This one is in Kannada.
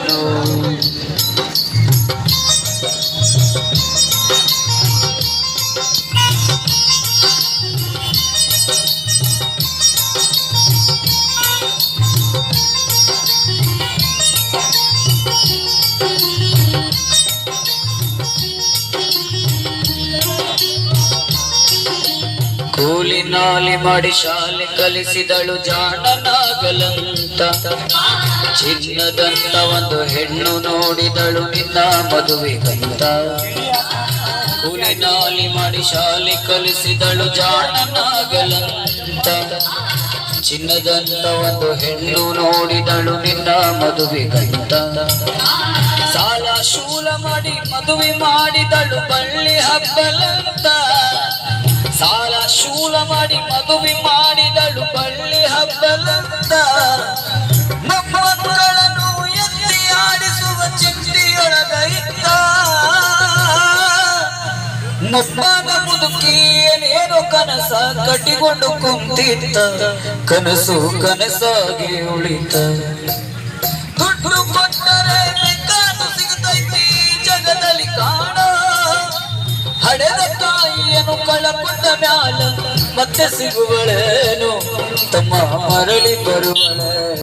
ಮಗನು. ಕೂಲಿ ನಾಲಿ ಮಾಡಿ ಶಾಲೆ ಕಲಿಸಿದಳು ಜಾಣನಾಗಲಂತ. ಚಿನ್ನದಂತ ಒಂದು ಹೆಣ್ಣು ನೋಡಿದಳು ನಿನ್ನ ಮದುವೆಗಂತ. ಕೂಲಿ ನಾಲಿ ಮಾಡಿ ಶಾಲೆ ಕಲಿಸಿದಳು ಜಾಣನಾಗಲಂತ. ಚಿನ್ನದಂತ ಒಂದು ಹೆಣ್ಣು ನೋಡಿದಳು ನಿನ್ನ ಮದುವೆಗಂತ. ಸಾಲ ಶೂಲ ಮಾಡಿ ಮದುವೆ ಮಾಡಿದಳು ಬಳ್ಳಿ ಹಬ್ಬಲಂತ. ಸಾಲ ಶೂಲ ಮಾಡಿ ಮದುವೆ ಮಾಡಿದಳು ಬಳ್ಳಿ ಹಬ್ಬಲಂತ. ಮಕ್ಕಳನ್ನು ಎತ್ತಿ ಆಡಿಸುವ ಚಿಂತೆಯೊಳಗ ಇದ್ದ. ಮುಪ್ಪಾದ ಮುದುಕಿ ಏನೇನೋ ಕನಸ ಕಟ್ಟಿಕೊಂಡು ಕುಂತಿದ್ದ. ಕನಸು ಕನಸಾಗಿ ಉಳಿತ. ದುಡ್ಡು ಕೊಟ್ಟರೆ ಬೇಕಾದು ಸಿಗುತ್ತೈತಿ ಜಗದಲ್ಲಿ ಕಾಣ. ಹಡೆದ ತಾಯಿಯನ್ನು ಕಳಕೊಂಡ ಮ್ಯಾಲ ಮತ್ತೆ ಸಿಗುವಳೇನು ತಮ್ಮ ಮರಳಿ ಬರುವಳೆ.